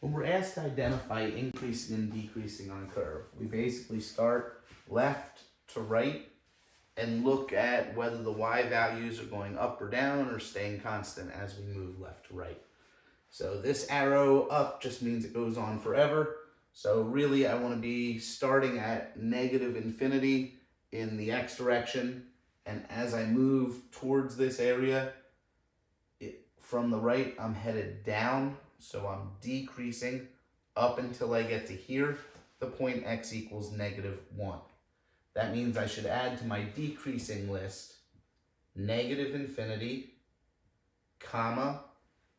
When we're asked to identify increasing and decreasing on a curve, we basically start left to right and look at whether the y values are going up or down or staying constant as we move left to right. So this arrow up just means it goes on forever. So really I want to be starting at negative infinity in the x direction, and as I move towards this area, from the right I'm headed down, so I'm decreasing up until I get to here, the point x equals -1. That means I should add to my decreasing list negative infinity, comma,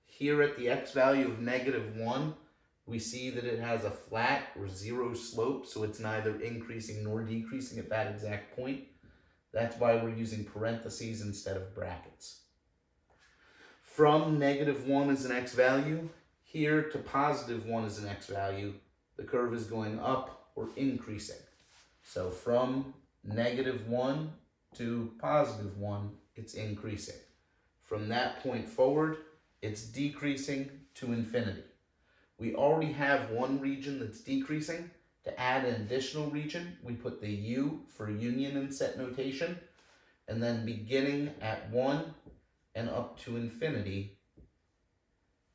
here at the x value of -1, we see that it has a flat or zero slope, so it's neither increasing nor decreasing at that exact point. That's why we're using parentheses instead of brackets. From -1 is an x value, here to +1 is an x value, the curve is going up or increasing. So from -1 to +1, it's increasing. From that point forward, it's decreasing to infinity. We already have one region that's decreasing. To add an additional region, we put the U for union in set notation, and then beginning at 1 and up to infinity,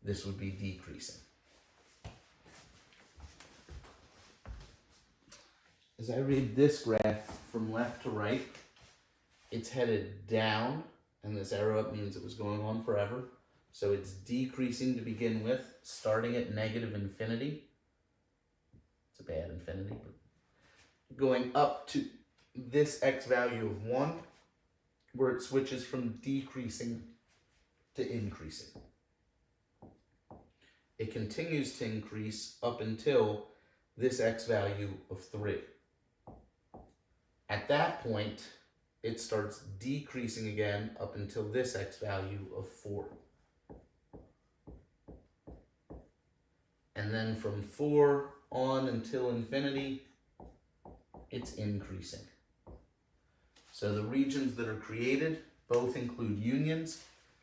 this would be decreasing. As I read this graph from left to right, it's headed down, and this arrow up means it was going on forever. So it's decreasing to begin with, starting at negative infinity. It's a bad infinity, but going up to this x value of 1, where it switches from decreasing to increasing. It continues to increase up until this x value of 3. At that point, it starts decreasing again up until this x value of 4. And then from 4 on until infinity, it's increasing. So the regions that are created both include unions.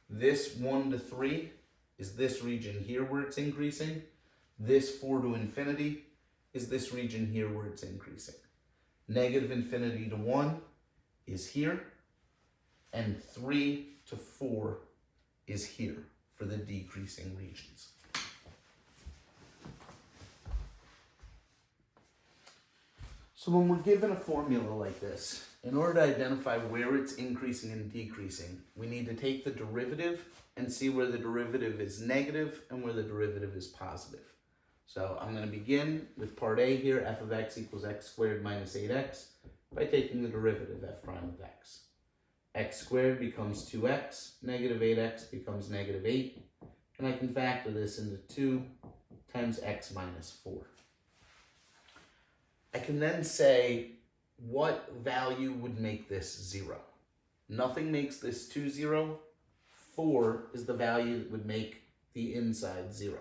This 1 to 3 is this region here where it's increasing. This 4 to infinity is this region here where it's increasing. Negative infinity to 1 is here, and 3 to 4 is here for the decreasing regions. So when we're given a formula like this, in order to identify where it's increasing and decreasing, we need to take the derivative and see where the derivative is negative and where the derivative is positive. So I'm going to begin with part A here, f of x equals x squared minus 8x, by taking the derivative f prime of x. X squared becomes 2x, negative 8x becomes negative 8, and I can factor this into 2 times x minus 4. I can then say what value would make this 0. Nothing makes this 2 0. 4 is the value that would make the inside 0.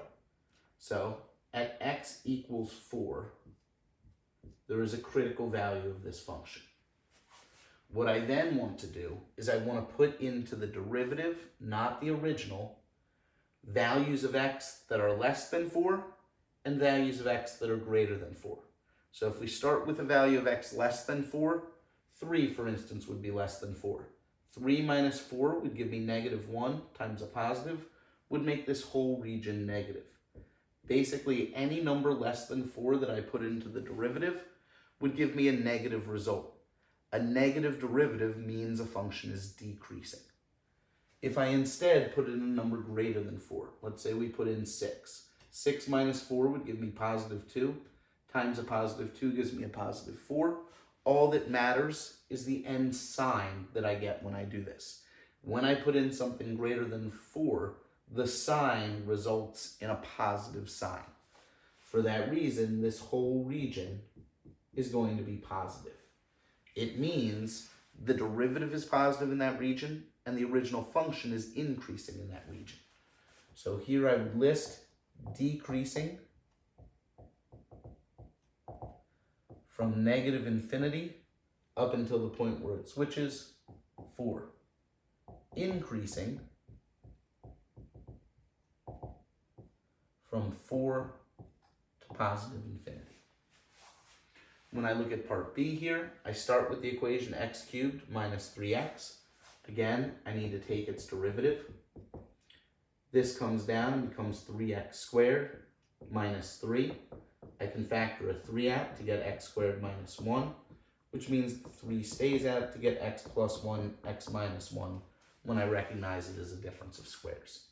So at x equals 4, there is a critical value of this function. What I then want to do is I want to put into the derivative, not the original, values of x that are less than 4 and values of x that are greater than 4. So if we start with a value of x less than 4, 3, for instance, would be less than 4. 3 minus 4 would give me -1 times a positive, would make this whole region negative. Basically, any number less than 4 that I put into the derivative would give me a negative result. A negative derivative means a function is decreasing. If I instead put in a number greater than 4, let's say we put in 6. 6 minus 4 would give me +2. Times a +2 gives me a +4. All that matters is the end sign that I get when I do this. When I put in something greater than 4, the sign results in a positive sign. For that reason, this whole region is going to be positive. It means the derivative is positive in that region, and the original function is increasing in that region. So here I would list decreasing from negative infinity up until the point where it switches, 4. Increasing from 4 to positive infinity. When I look at part B here, I start with the equation x cubed minus 3x. Again, I need to take its derivative. This comes down and becomes 3x squared minus 3. I can factor a 3 out to get x squared minus 1, which means 3 stays out to get x plus 1, x minus 1, when I recognize it as a difference of squares.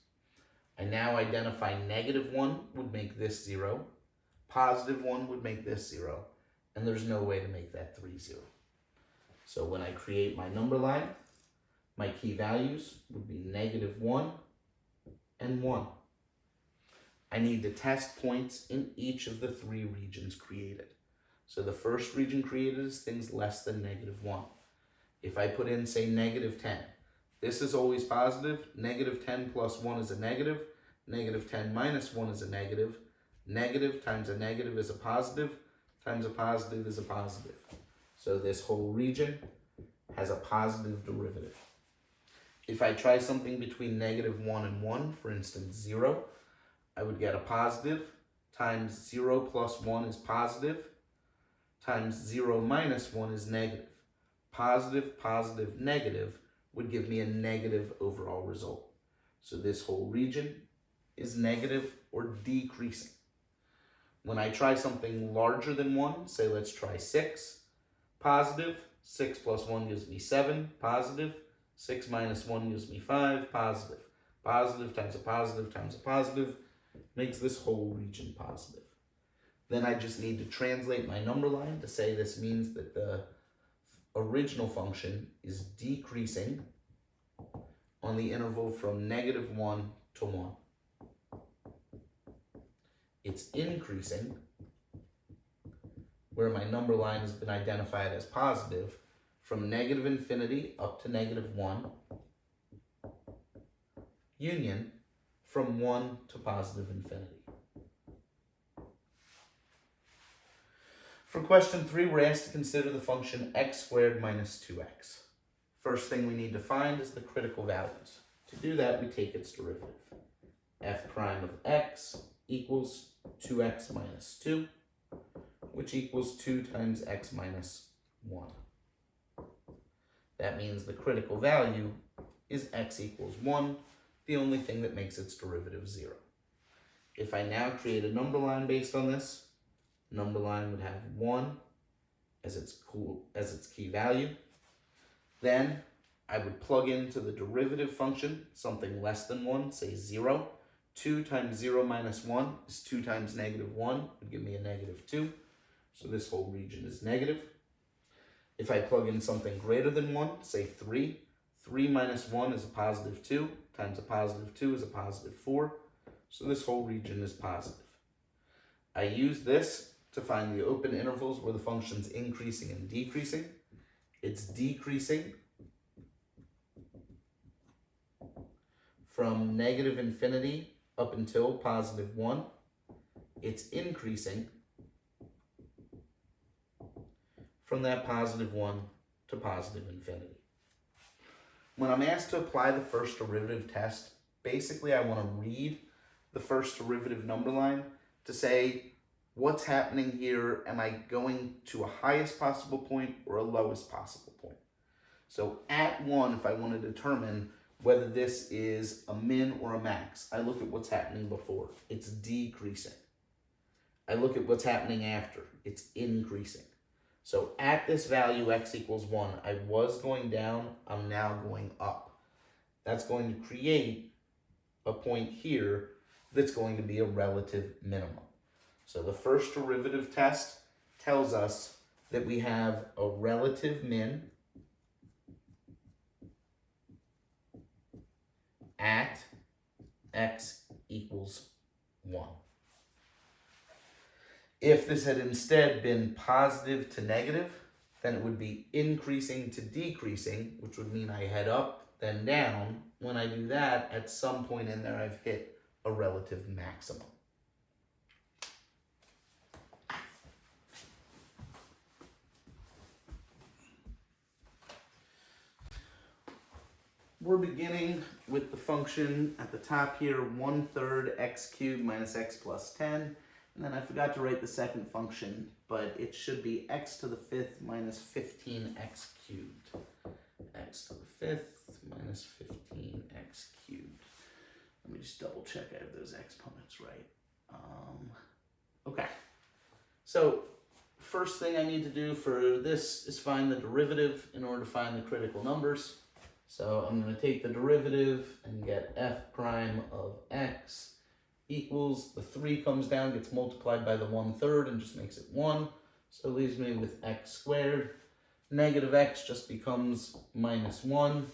I now identify negative 1 would make this 0, positive 1 would make this 0, and there's no way to make that 3 0. So when I create my number line, my key values would be negative 1 and 1. I need to test points in each of the 3 regions created. So the first region created is things less than negative 1. If I put in, say, negative 10, this is always positive. Negative 10 plus 1 is a negative. Negative 10 minus 1 is a negative. Negative times a negative is a positive, times a positive is a positive. So this whole region has a positive derivative. If I try something between negative 1 and 1, for instance 0, I would get a positive times 0 plus 1 is positive, times 0 minus 1 is negative. Positive, positive, negative would give me a negative overall result. So this whole region is negative or decreasing. When I try something larger than 1, say let's try 6, positive, 6 plus 1 gives me 7, positive, 6 minus 1 gives me 5, positive. Positive times a positive times a positive makes this whole region positive. Then I just need to translate my number line to say this means that the original function is decreasing on the interval from negative 1 to 1. It's increasing where my number line has been identified as positive from negative infinity up to negative 1, union from 1 to positive infinity. For question 3, we're asked to consider the function x squared minus 2x. First thing we need to find is the critical values. To do that, we take its derivative. F prime of x equals 2x minus 2, which equals 2 times x minus 1. That means the critical value is x equals 1, the only thing that makes its derivative 0. If I now create a number line based on this, number line would have 1 as its key value. Then I would plug into the derivative function something less than 1, say 0. 2 times 0 minus 1 is 2 times negative 1, would give me a negative 2. So this whole region is negative. If I plug in something greater than 1, say 3, 3 minus 1 is a positive 2, times a positive 2 is a positive 4. So this whole region is positive. I use this to find the open intervals where the function's increasing and decreasing. It's decreasing from negative infinity up until positive 1. It's increasing from that positive 1 to positive infinity. When I'm asked to apply the first derivative test, basically I want to read the first derivative number line to say, what's happening here? Am I going to a highest possible point or a lowest possible point? So at 1, if I want to determine whether this is a min or a max, I look at what's happening before. It's decreasing. I look at what's happening after. It's increasing. So at this value, x equals 1, I was going down, I'm now going up. That's going to create a point here that's going to be a relative minimum. So the first derivative test tells us that we have a relative min at x equals 1. If this had instead been positive to negative, then it would be increasing to decreasing, which would mean I head up, then down. When I do that, at some point in there, I've hit a relative maximum. We're beginning with the function at the top here, 1/3 x cubed minus x plus 10. And then I forgot to write the second function, but it should be x to the fifth minus 15x cubed. X to the fifth minus 15x cubed. Let me just double check I have those exponents right. Okay. So first thing I need to do for this is find the derivative in order to find the critical numbers. So I'm going to take the derivative and get f prime of x equals, the 3 comes down, gets multiplied by the 1/3 and just makes it 1. So it leaves me with x squared. Negative x just becomes minus 1,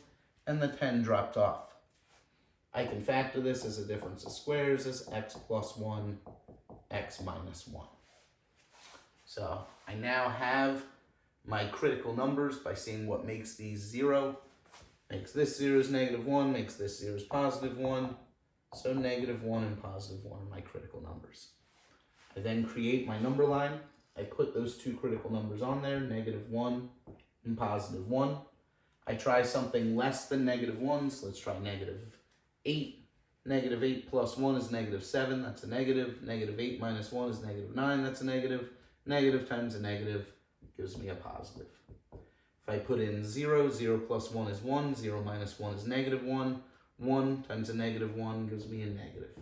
and the 10 dropped off. I can factor this as a difference of squares as x plus 1, x minus 1. So I now have my critical numbers by seeing what makes these 0. Makes this 0 is -1, makes this 0 is +1. So -1 and +1 are my critical numbers. I then create my number line. I put those two critical numbers on there, -1 and +1. I try something less than -1, so let's try -8. -8 plus 1 is -7, that's a negative. -8 minus 1 is -9, that's a negative. Negative times a negative gives me a positive. If I put in 0, 0 plus 1 is 1, 0 minus 1 is -1. 1 times a -1 gives me a negative.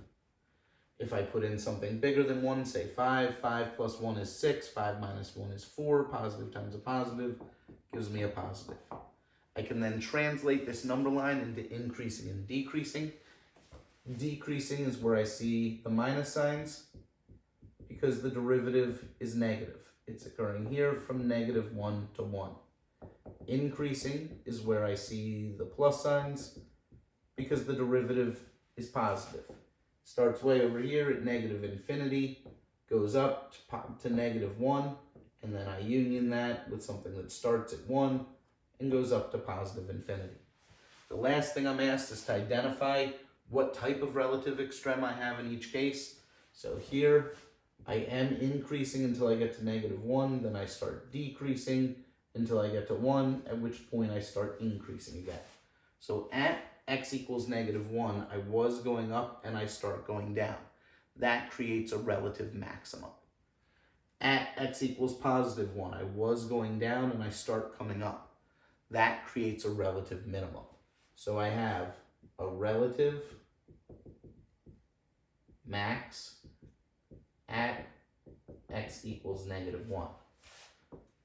If I put in something bigger than 1, say 5, 5 plus 1 is 6, 5 minus 1 is 4, positive times a positive gives me a positive. I can then translate this number line into increasing and decreasing. Decreasing is where I see the minus signs because the derivative is negative. It's occurring here from -1 to 1. Increasing is where I see the plus signs because the derivative is positive. Starts way over here at -infinity, goes up to -1, and then I union that with something that starts at 1 and goes up to +infinity. The last thing I'm asked is to identify what type of relative extreme I have in each case. So here I am increasing until I get to -1, then I start decreasing until I get to 1, at which point I start increasing again. So at x equals -1, I was going up and I start going down. That creates a relative maximum. At x equals +1, I was going down and I start coming up. That creates a relative minimum. So I have a relative max at x equals -1.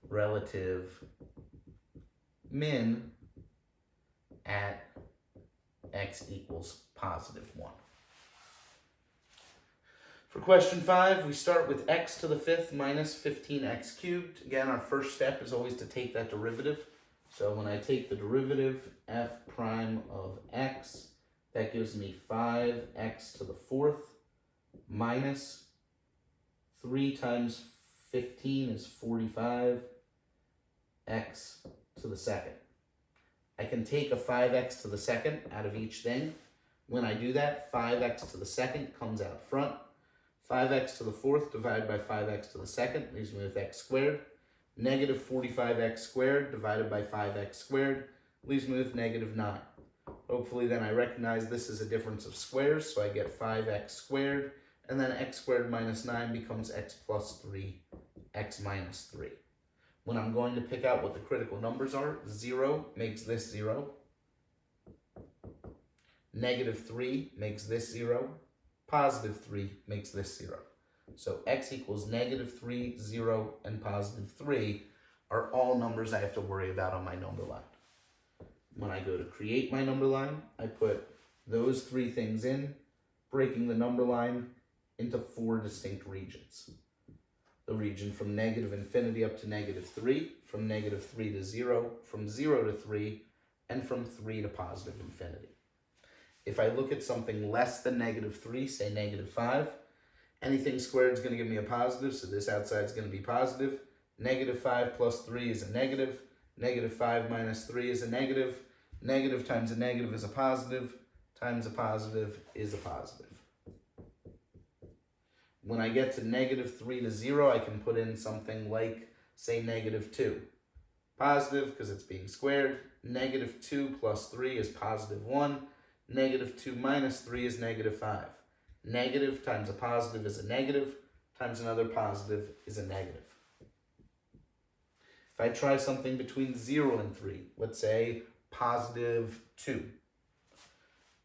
Relative min at x equals +1. For question 5, we start with x to the fifth minus 15x cubed. Again, our first step is always to take that derivative. So when I take the derivative, f prime of x, that gives me 5x to the fourth minus 3 times 15 is 45, x to the second. I can take a 5x to the second out of each thing. When I do that, 5x to the second comes out front. 5x to the fourth divided by 5x to the second leaves me with x squared. Negative 45x squared divided by 5x squared leaves me with -9. Hopefully then I recognize this is a difference of squares, so I get 5x squared, and then x squared minus 9 becomes x plus 3, x minus 3. When I'm going to pick out what the critical numbers are, 0 makes this 0. -3 makes this 0. +3 makes this 0. So x equals -3, 0, and +3 are all numbers I have to worry about on my number line. When I go to create my number line, I put those 3 things in, breaking the number line into 4 distinct regions. The region from -infinity up to -3, from -3 to 0, from 0 to 3, and from 3 to +infinity. If I look at something less than -3, say -5, anything squared is going to give me a positive, so this outside is going to be positive. -5 plus 3 is a negative. -5 minus 3 is a negative. Negative times a negative is a positive. Times a positive is a positive. When I get to -3 to 0, I can put in something like, say, -2. Positive, because it's being squared. -2 plus 3 is +1. -2 minus 3 is -5. Negative times a positive is a negative. times another positive is a negative. If I try something between 0 and 3, let's say positive 2.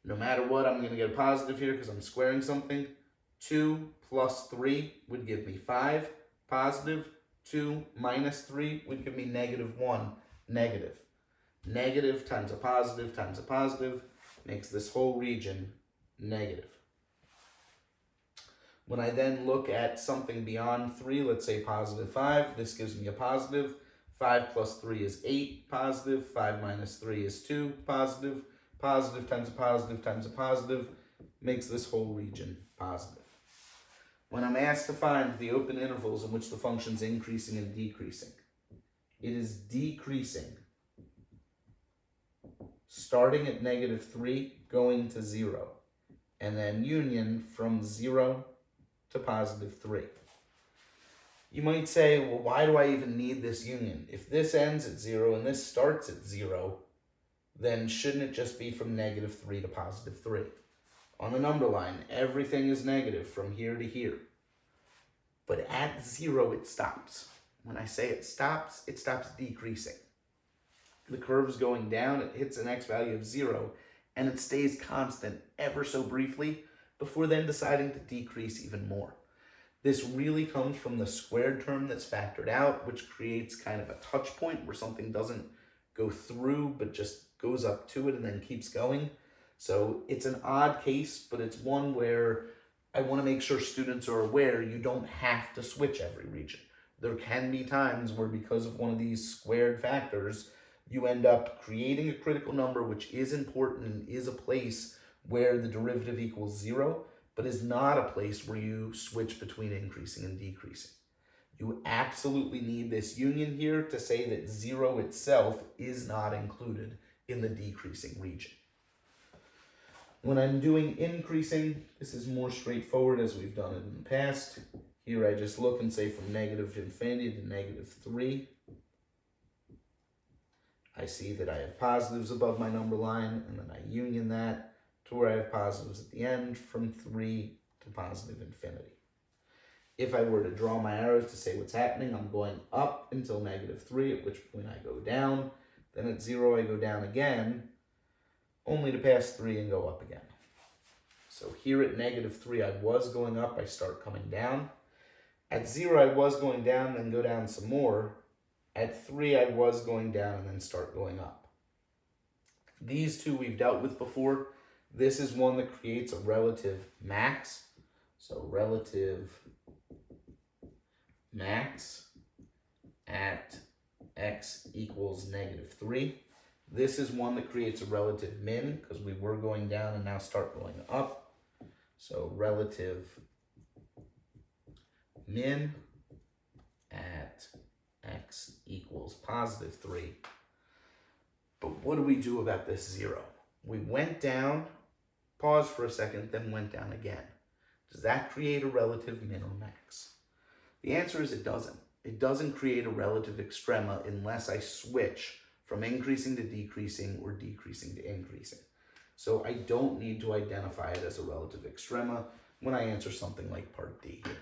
No matter what, I'm going to get a positive here because I'm squaring something. 2 plus 3 would give me 5, positive. 2 minus 3 would give me negative 1, negative. Negative times a positive makes this whole region negative. When I then look at something beyond 3, let's say positive 5, this gives me a positive. 5 plus 3 is 8, positive. 5 minus 3 is 2, positive. Positive times a positive makes this whole region positive. When I'm asked to find the open intervals in which the function's increasing and decreasing, it is decreasing, starting at negative 3, going to 0, and then union from 0 to positive 3. You might say, well, why do I even need this union? If this ends at 0 and this starts at 0, then shouldn't it just be from negative 3 to positive 3? On the number line, everything is negative from here to here. But at 0, it stops. When I say it stops decreasing. The curve's going down, it hits an x value of 0, and it stays constant ever so briefly before then deciding to decrease even more. This really comes from the squared term that's factored out, which creates kind of a touch point where something doesn't go through, but just goes up to it and then keeps going. So it's an odd case, but it's one where I want to make sure students are aware you don't have to switch every region. There can be times where because of one of these squared factors, you end up creating a critical number which is important and is a place where the derivative equals 0, but is not a place where you switch between increasing and decreasing. You absolutely need this union here to say that 0 itself is not included in the decreasing region. When I'm doing increasing, this is more straightforward as we've done it in the past. Here I just look and say from negative infinity to negative 3. I see that I have positives above my number line, and then I union that to where I have positives at the end from 3 to positive infinity. If I were to draw my arrows to say what's happening, I'm going up until negative 3, at which point I go down. Then at 0, I go down again, only to pass 3 and go up again. So here at negative 3, I was going up, I start coming down. At 0, I was going down, then go down some more. At 3, I was going down and then start going up. These two we've dealt with before. This is one that creates a relative max. So relative max at x equals negative 3. This is one that creates a relative min because we were going down and now start going up. So relative min at x equals positive 3. But what do we do about this 0? We went down, paused for a second, then went down again. Does that create a relative min or max? The answer is it doesn't. It doesn't create a relative extrema unless I switch from increasing to decreasing or decreasing to increasing. So I don't need to identify it as a relative extrema when I answer something like part D here.